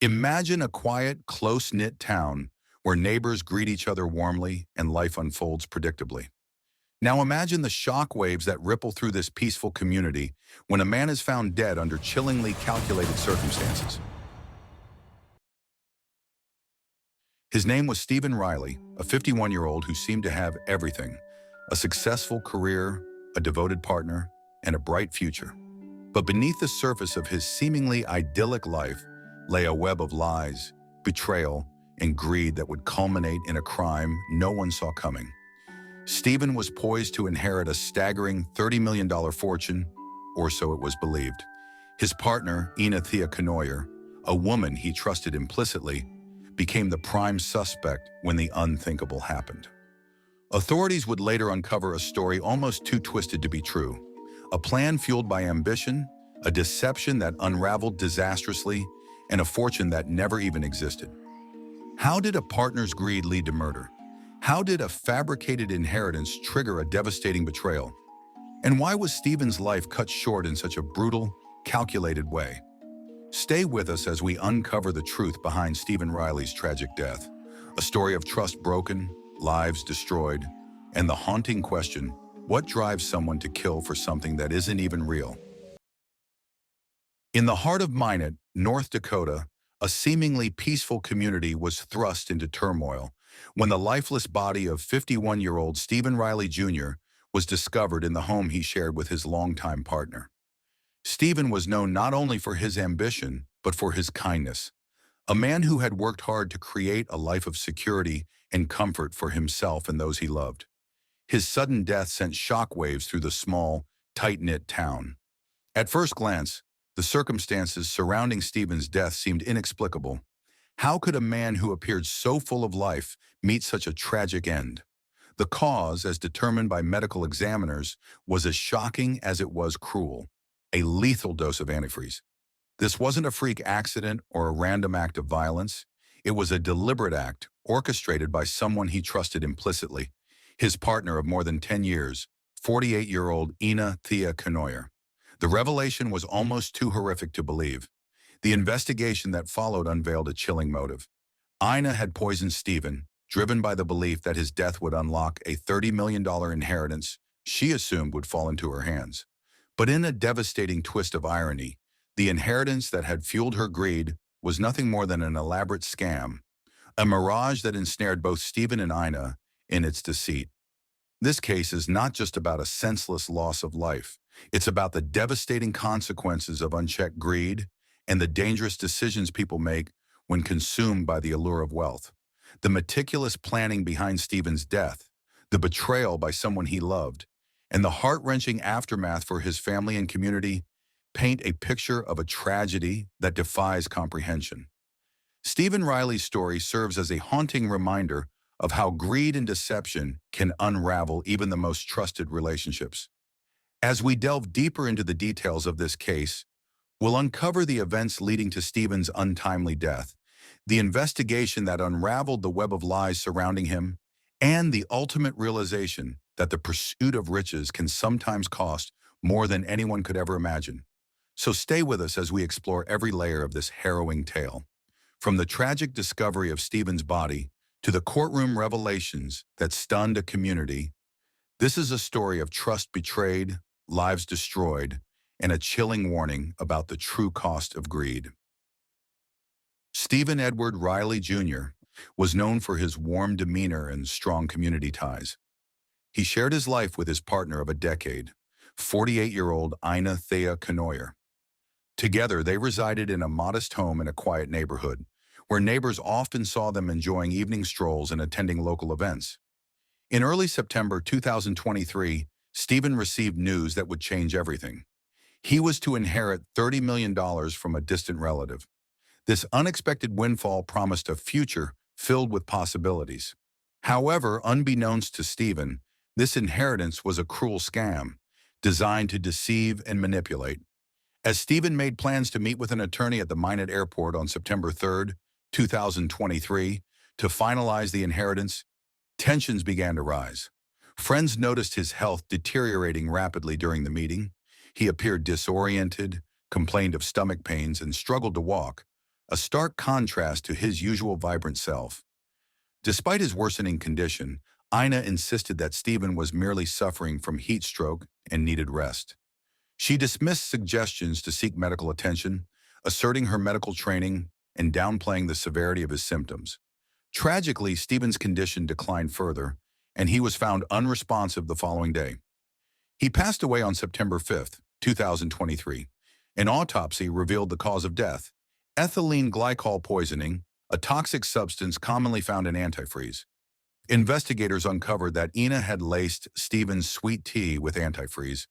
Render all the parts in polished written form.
Imagine a quiet, close-knit town where neighbors greet each other warmly and life unfolds predictably. Now imagine the shock waves that ripple through this peaceful community when a man is found dead under chillingly calculated circumstances. His name was Stephen Riley, a 51-year-old who seemed to have everything: a successful career, a devoted partner, and a bright future. But beneath the surface of his seemingly idyllic life lay a web of lies, betrayal, and greed that would culminate in a crime no one saw coming. Stephen was poised to inherit a staggering $30 million fortune, or so it was believed. His partner, Thea Kenoyer, a woman he trusted implicitly, became the prime suspect when the unthinkable happened. Authorities would later uncover a story almost too twisted to be true: a plan fueled by ambition, a deception that unraveled disastrously, and a fortune that never even existed. How did a partner's greed lead to murder? How did a fabricated inheritance trigger a devastating betrayal? And why was Stephen's life cut short in such a brutal, calculated way? Stay with us as we uncover the truth behind Stephen Riley's tragic death, a story of trust broken, lives destroyed, and the haunting question: what drives someone to kill for something that isn't even real? In the heart of Minot, North Dakota, a seemingly peaceful community was thrust into turmoil when the lifeless body of 51-year-old Stephen Riley Jr. was discovered in the home he shared with his longtime partner. Stephen was known not only for his ambition, but for his kindness, a man who had worked hard to create a life of security and comfort for himself and those he loved. His sudden death sent shockwaves through the small, tight-knit town. At first glance, the circumstances surrounding Stephen's death seemed inexplicable. How could a man who appeared so full of life meet such a tragic end? The cause, as determined by medical examiners, was as shocking as it was cruel: a lethal dose of antifreeze. This wasn't a freak accident or a random act of violence. It was a deliberate act, orchestrated by someone he trusted implicitly: his partner of more than 10 years, 48-year-old Thea Kenoyer. The revelation was almost too horrific to believe. The investigation that followed unveiled a chilling motive. Ina had poisoned Stephen, driven by the belief that his death would unlock a $30 million inheritance she assumed would fall into her hands. But in a devastating twist of irony, the inheritance that had fueled her greed was nothing more than an elaborate scam, a mirage that ensnared both Stephen and Ina in its deceit. This case is not just about a senseless loss of life. It's about the devastating consequences of unchecked greed and the dangerous decisions people make when consumed by the allure of wealth. The meticulous planning behind Stephen's death, the betrayal by someone he loved, and the heart-wrenching aftermath for his family and community paint a picture of a tragedy that defies comprehension. Stephen Riley's story serves as a haunting reminder of how greed and deception can unravel even the most trusted relationships. As we delve deeper into the details of this case, we'll uncover the events leading to Stephen's untimely death, the investigation that unraveled the web of lies surrounding him, and the ultimate realization that the pursuit of riches can sometimes cost more than anyone could ever imagine. So stay with us as we explore every layer of this harrowing tale. From the tragic discovery of Stephen's body to the courtroom revelations that stunned a community, this is a story of trust betrayed, lives destroyed, and a chilling warning about the true cost of greed. Stephen Edward Riley Jr. was known for his warm demeanor and strong community ties. He shared his life with his partner of a decade, 48-year-old Thea Kenoyer. Together, they resided in a modest home in a quiet neighborhood, where neighbors often saw them enjoying evening strolls and attending local events. In early September 2023, Stephen received news that would change everything. He was to inherit $30 million from a distant relative. This unexpected windfall promised a future filled with possibilities. However, unbeknownst to Stephen, this inheritance was a cruel scam, designed to deceive and manipulate. As Stephen made plans to meet with an attorney at the Minot airport on September 3, 2023, to finalize the inheritance, tensions began to rise. Friends noticed his health deteriorating rapidly during the meeting. He appeared disoriented, complained of stomach pains, and struggled to walk, a stark contrast to his usual vibrant self. Despite his worsening condition, Ina insisted that Stephen was merely suffering from heat stroke and needed rest. She dismissed suggestions to seek medical attention, asserting her medical training and downplaying the severity of his symptoms. Tragically, Stephen's condition declined further, and he was found unresponsive the following day. He passed away on September 5, 2023. An autopsy revealed the cause of death: ethylene glycol poisoning, a toxic substance commonly found in antifreeze. Investigators uncovered that Ina had laced Stephen's sweet tea with antifreeze,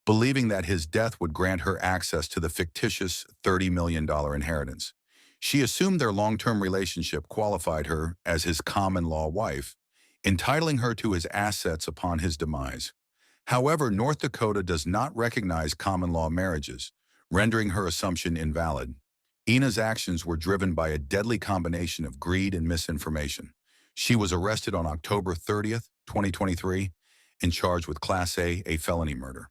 believing that his death would grant her access to the fictitious $30 million inheritance. She assumed their long-term relationship qualified her as his common-law wife, entitling her to his assets upon his demise. However, North Dakota does not recognize common-law marriages, rendering her assumption invalid. Ina's actions were driven by a deadly combination of greed and misinformation. She was arrested on October 30th, 2023, and charged with Class A felony murder.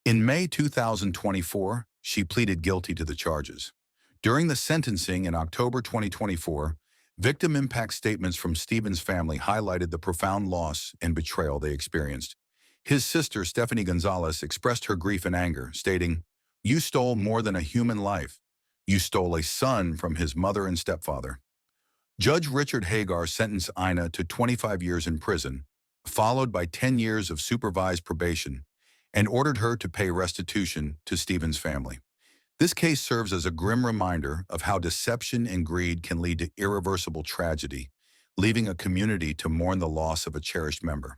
In May 2024, she pleaded guilty to the charges. During the sentencing in October 2024, victim impact statements from Stephen's family highlighted the profound loss and betrayal they experienced. His sister, Stephanie Gonzalez, expressed her grief and anger, stating, "You stole more than a human life. You stole a son from his mother and stepfather." Judge Richard Hagar sentenced Ina to 25 years in prison, followed by 10 years of supervised probation, and ordered her to pay restitution to Stephen's family. This case serves as a grim reminder of how deception and greed can lead to irreversible tragedy, leaving a community to mourn the loss of a cherished member.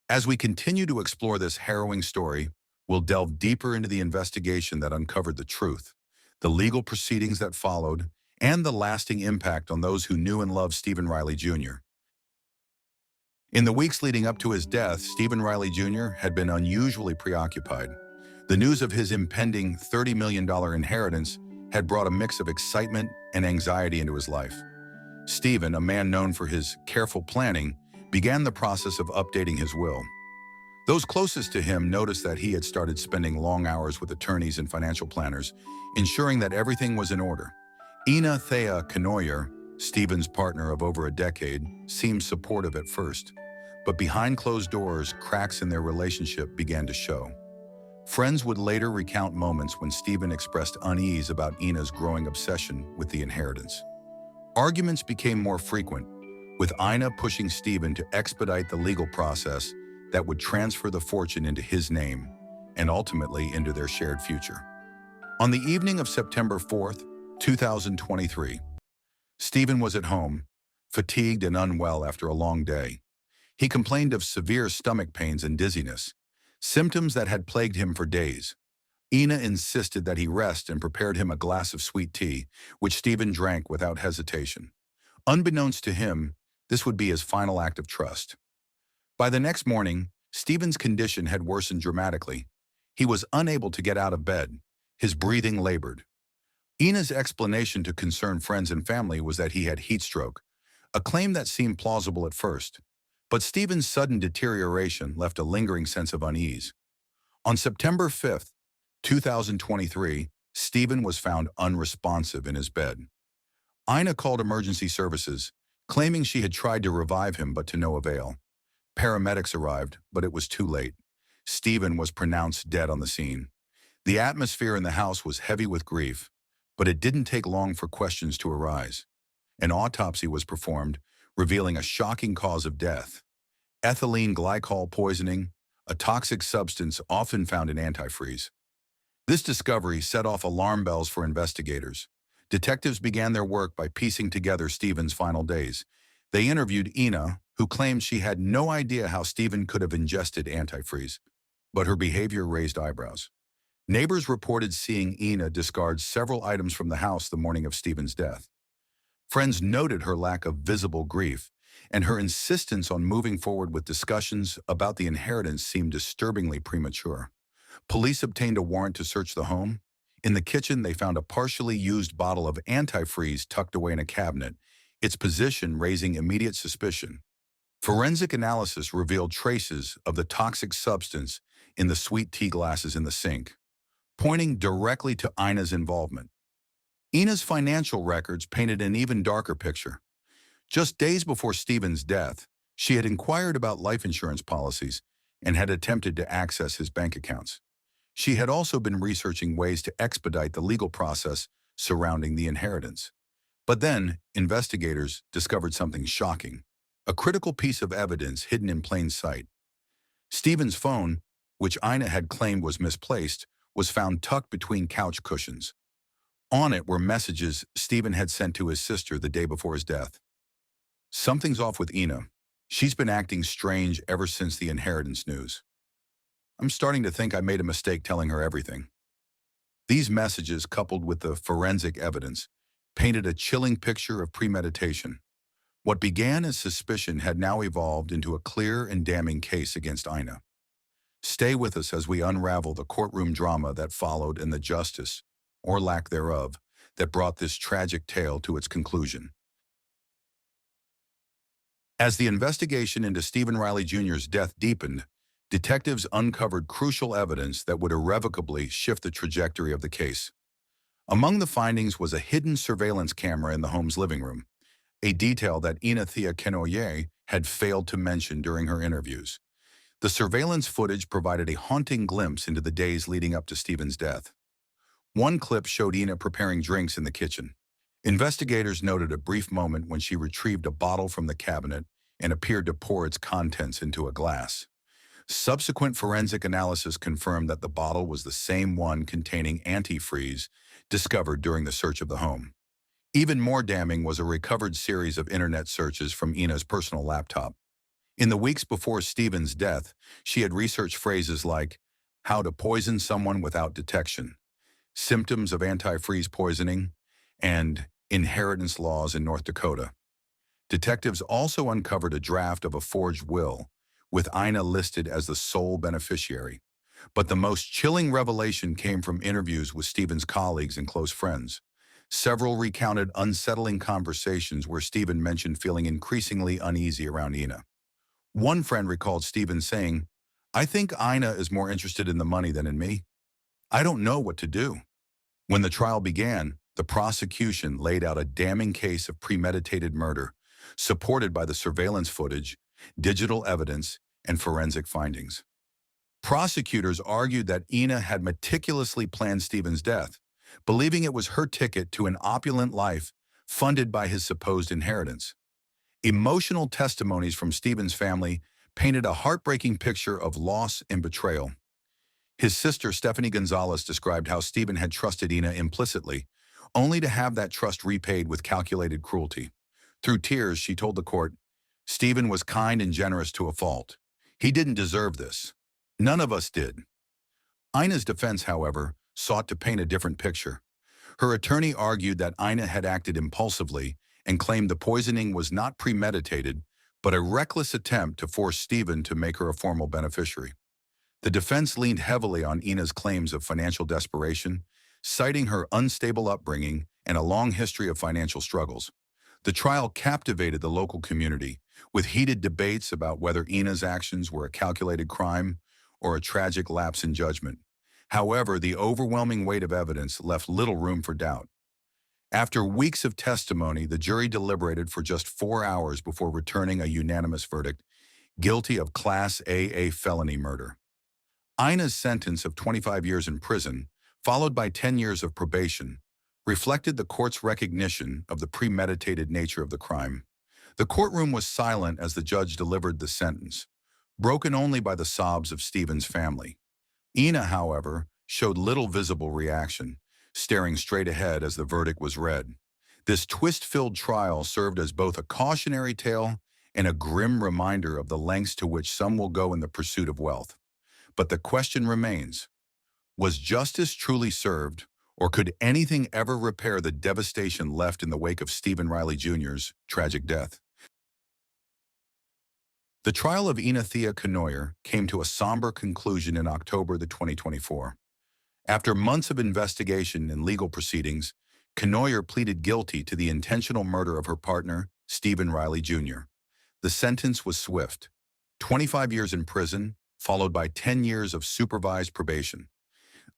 As we continue to explore this harrowing story, we'll delve deeper into the investigation that uncovered the truth, the legal proceedings that followed, and the lasting impact on those who knew and loved Stephen Riley Jr. In the weeks leading up to his death, Stephen Riley Jr. had been unusually preoccupied. The news of his impending $30 million inheritance had brought a mix of excitement and anxiety into his life. Stephen, a man known for his careful planning, began the process of updating his will. Those closest to him noticed that he had started spending long hours with attorneys and financial planners, ensuring that everything was in order. Thea Kenoyer, Stephen's partner of over a decade, seemed supportive at first, but behind closed doors, cracks in their relationship began to show. Friends would later recount moments when Stephen expressed unease about Ina's growing obsession with the inheritance. Arguments became more frequent, with Ina pushing Stephen to expedite the legal process that would transfer the fortune into his name and ultimately into their shared future. On the evening of September 4th, 2023, Stephen was at home, fatigued and unwell after a long day. He complained of severe stomach pains and dizziness, symptoms that had plagued him for days. Ina insisted that he rest and prepared him a glass of sweet tea, which Stephen drank without hesitation. Unbeknownst to him, this would be his final act of trust. By the next morning, Stephen's condition had worsened dramatically. He was unable to get out of bed. His breathing labored. Ina's explanation to concerned friends and family was that he had heat stroke, a claim that seemed plausible at first. But Stephen's sudden deterioration left a lingering sense of unease. On September 5th, 2023, Stephen was found unresponsive in his bed. Ina called emergency services, claiming she had tried to revive him but to no avail. Paramedics arrived, but it was too late. Stephen was pronounced dead on the scene. The atmosphere in the house was heavy with grief, but it didn't take long for questions to arise. An autopsy was performed, revealing a shocking cause of death: ethylene glycol poisoning, a toxic substance often found in antifreeze. This discovery set off alarm bells for investigators. Detectives began their work by piecing together Stephen's final days. They interviewed Ina, who claimed she had no idea how Stephen could have ingested antifreeze, but her behavior raised eyebrows. Neighbors reported seeing Ina discard several items from the house the morning of Stephen's death. Friends noted her lack of visible grief, and her insistence on moving forward with discussions about the inheritance seemed disturbingly premature. Police obtained a warrant to search the home. In the kitchen, they found a partially used bottle of antifreeze tucked away in a cabinet, its position raising immediate suspicion. Forensic analysis revealed traces of the toxic substance in the sweet tea glasses in the sink, pointing directly to Ina's involvement. Ina's financial records painted an even darker picture. Just days before Stephen's death, she had inquired about life insurance policies and had attempted to access his bank accounts. She had also been researching ways to expedite the legal process surrounding the inheritance. But then, investigators discovered something shocking, a critical piece of evidence hidden in plain sight. Stephen's phone, which Ina had claimed was misplaced, was found tucked between couch cushions. On it were messages Stephen had sent to his sister the day before his death. Something's off with Ina. She's been acting strange ever since the inheritance news. I'm starting to think I made a mistake telling her everything. These messages, coupled with the forensic evidence, painted a chilling picture of premeditation. What began as suspicion had now evolved into a clear and damning case against Ina. Stay with us as we unravel the courtroom drama that followed and the justice, or lack thereof, that brought this tragic tale to its conclusion. As the investigation into Stephen Riley Jr.'s death deepened, detectives uncovered crucial evidence that would irrevocably shift the trajectory of the case. Among the findings was a hidden surveillance camera in the home's living room, a detail that Thea Kenoyer had failed to mention during her interviews. The surveillance footage provided a haunting glimpse into the days leading up to Stephen's death. One clip showed Ina preparing drinks in the kitchen. Investigators noted a brief moment when she retrieved a bottle from the cabinet and appeared to pour its contents into a glass. Subsequent forensic analysis confirmed that the bottle was the same one containing antifreeze discovered during the search of the home. Even more damning was a recovered series of internet searches from Ina's personal laptop. In the weeks before Stephen's death, she had researched phrases like how to poison someone without detection, symptoms of antifreeze poisoning, and inheritance laws in North Dakota. Detectives also uncovered a draft of a forged will, with Ina listed as the sole beneficiary. But the most chilling revelation came from interviews with Stephen's colleagues and close friends. Several recounted unsettling conversations where Stephen mentioned feeling increasingly uneasy around Ina. One friend recalled Stephen saying, "I think Ina is more interested in the money than in me. I don't know what to do." When the trial began, the prosecution laid out a damning case of premeditated murder, supported by the surveillance footage, digital evidence, and forensic findings. Prosecutors argued that Ina had meticulously planned Stephen's death, believing it was her ticket to an opulent life funded by his supposed inheritance. Emotional testimonies from Stephen's family painted a heartbreaking picture of loss and betrayal. His sister, Stephanie Gonzalez, described how Stephen had trusted Ina implicitly, only to have that trust repaid with calculated cruelty. Through tears, she told the court, "Stephen was kind and generous to a fault. He didn't deserve this. None of us did." Ina's defense, however, sought to paint a different picture. Her attorney argued that Ina had acted impulsively and claimed the poisoning was not premeditated, but a reckless attempt to force Stephen to make her a formal beneficiary. The defense leaned heavily on Ina's claims of financial desperation, citing her unstable upbringing and a long history of financial struggles. The trial captivated the local community, with heated debates about whether Ina's actions were a calculated crime or a tragic lapse in judgment. However, the overwhelming weight of evidence left little room for doubt. After weeks of testimony, the jury deliberated for just 4 hours before returning a unanimous verdict, guilty of Class AA felony murder. Ina's sentence of 25 years in prison, followed by 10 years of probation, reflected the court's recognition of the premeditated nature of the crime. The courtroom was silent as the judge delivered the sentence, broken only by the sobs of Stephen's family. Ina, however, showed little visible reaction, staring straight ahead as the verdict was read. This twist-filled trial served as both a cautionary tale and a grim reminder of the lengths to which some will go in the pursuit of wealth. But the question remains, was justice truly served, or could anything ever repair the devastation left in the wake of Stephen Riley Jr.'s tragic death? The trial of Thea Kenoyer came to a somber conclusion in October 2024. After months of investigation and legal proceedings, Kenoyer pleaded guilty to the intentional murder of her partner, Stephen Riley Jr. The sentence was swift: 25 years in prison, followed by 10 years of supervised probation.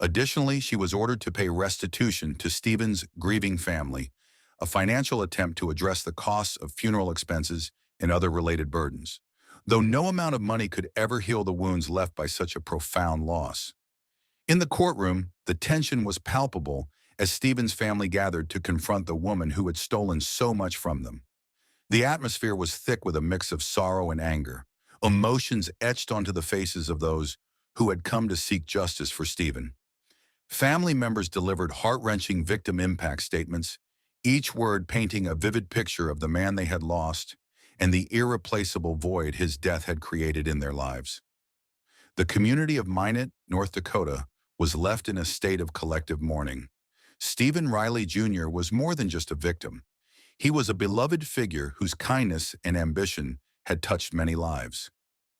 Additionally, she was ordered to pay restitution to Stephen's grieving family, a financial attempt to address the costs of funeral expenses and other related burdens, though no amount of money could ever heal the wounds left by such a profound loss. In the courtroom, the tension was palpable as Stephen's family gathered to confront the woman who had stolen so much from them. The atmosphere was thick with a mix of sorrow and anger, emotions etched onto the faces of those who had come to seek justice for Stephen. Family members delivered heart-wrenching victim impact statements, each word painting a vivid picture of the man they had lost and the irreplaceable void his death had created in their lives. The community of Minot, North Dakota, was left in a state of collective mourning. Stephen Riley Jr. was more than just a victim. He was a beloved figure whose kindness and ambition had touched many lives.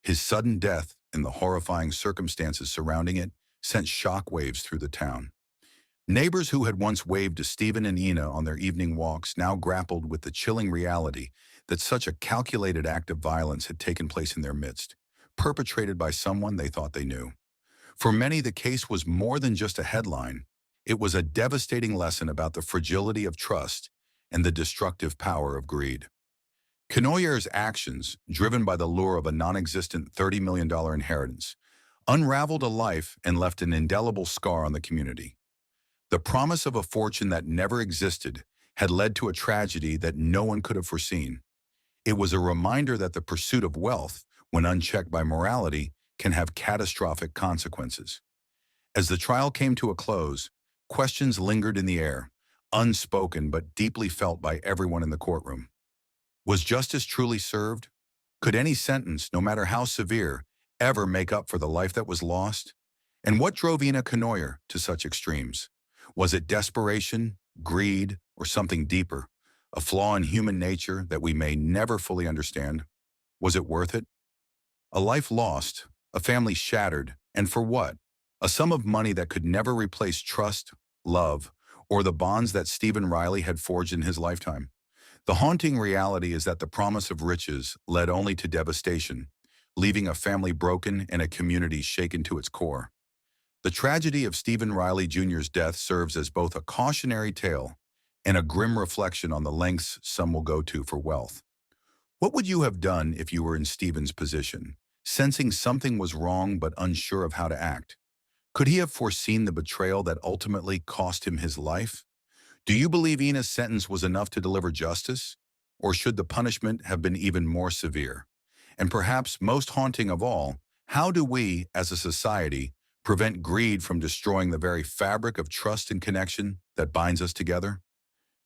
His sudden death and the horrifying circumstances surrounding it sent shockwaves through the town. Neighbors who had once waved to Stephen and Ina on their evening walks now grappled with the chilling reality that such a calculated act of violence had taken place in their midst, perpetrated by someone they thought they knew. For many, the case was more than just a headline. It was a devastating lesson about the fragility of trust and the destructive power of greed. Kenoyer's actions, driven by the lure of a non-existent $30 million inheritance, unraveled a life and left an indelible scar on the community. The promise of a fortune that never existed had led to a tragedy that no one could have foreseen. It was a reminder that the pursuit of wealth, when unchecked by morality, can have catastrophic consequences. As the trial came to a close, questions lingered in the air, unspoken but deeply felt by everyone in the courtroom. Was justice truly served? Could any sentence, no matter how severe, ever make up for the life that was lost? And what drove Thea Kenoyer to such extremes? Was it desperation, greed, or something deeper, a flaw in human nature that we may never fully understand? Was it worth it? A life lost, a family shattered, and for what? A sum of money that could never replace trust, love, or the bonds that Stephen Riley had forged in his lifetime. The haunting reality is that the promise of riches led only to devastation, leaving a family broken and a community shaken to its core. The tragedy of Stephen Riley Jr.'s death serves as both a cautionary tale and a grim reflection on the lengths some will go to for wealth. What would you have done if you were in Stephen's position, sensing something was wrong but unsure of how to act? Could he have foreseen the betrayal that ultimately cost him his life? Do you believe Ina's sentence was enough to deliver justice? Or should the punishment have been even more severe? And perhaps most haunting of all, how do we, as a society, prevent greed from destroying the very fabric of trust and connection that binds us together?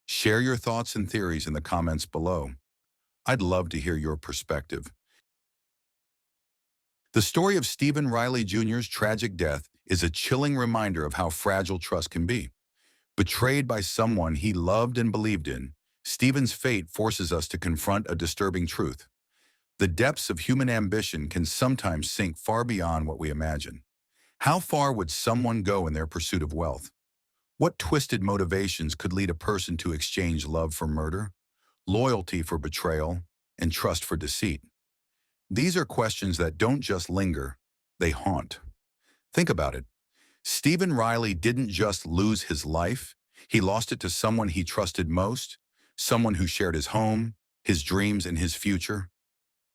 Share your thoughts and theories in the comments below. I'd love to hear your perspective. The story of Stephen Riley Jr.'s tragic death is a chilling reminder of how fragile trust can be. Betrayed by someone he loved and believed in, Stephen's fate forces us to confront a disturbing truth. The depths of human ambition can sometimes sink far beyond what we imagine. How far would someone go in their pursuit of wealth? What twisted motivations could lead a person to exchange love for murder, loyalty for betrayal, and trust for deceit? These are questions that don't just linger, they haunt. Think about it. Stephen Riley didn't just lose his life, he lost it to someone he trusted most, someone who shared his home, his dreams, and his future.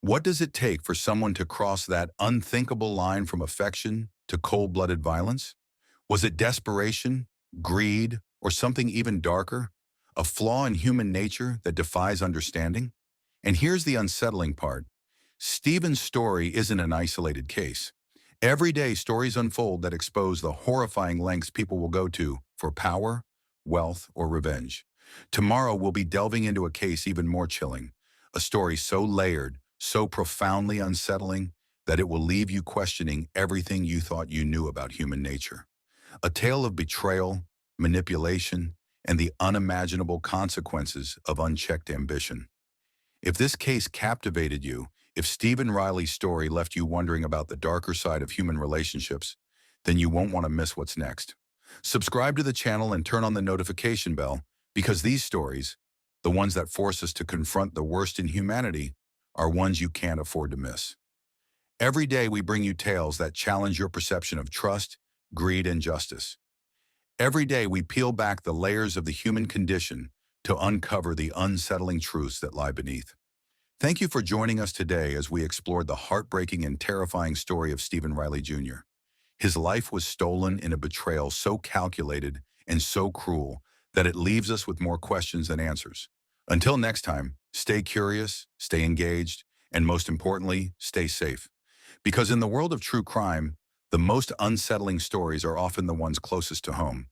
What does it take for someone to cross that unthinkable line from affection to cold-blooded violence? Was it desperation, greed, or something even darker? A flaw in human nature that defies understanding? And here's the unsettling part. Stephen's story isn't an isolated case. Every day, stories unfold that expose the horrifying lengths people will go to for power, wealth, or revenge. Tomorrow, we'll be delving into a case even more chilling, a story so layered, so profoundly unsettling, that it will leave you questioning everything you thought you knew about human nature. A tale of betrayal, manipulation, and the unimaginable consequences of unchecked ambition. If this case captivated you, if Stephen Riley's story left you wondering about the darker side of human relationships, then you won't want to miss what's next. Subscribe to the channel and turn on the notification bell, because these stories, the ones that force us to confront the worst in humanity, are ones you can't afford to miss. Every day we bring you tales that challenge your perception of trust, greed, and justice. Every day we peel back the layers of the human condition to uncover the unsettling truths that lie beneath. Thank you for joining us today as we explored the heartbreaking and terrifying story of Stephen Riley Jr. His life was stolen in a betrayal so calculated and so cruel that it leaves us with more questions than answers. Until next time, stay curious, stay engaged, and most importantly, stay safe. Because in the world of true crime, the most unsettling stories are often the ones closest to home.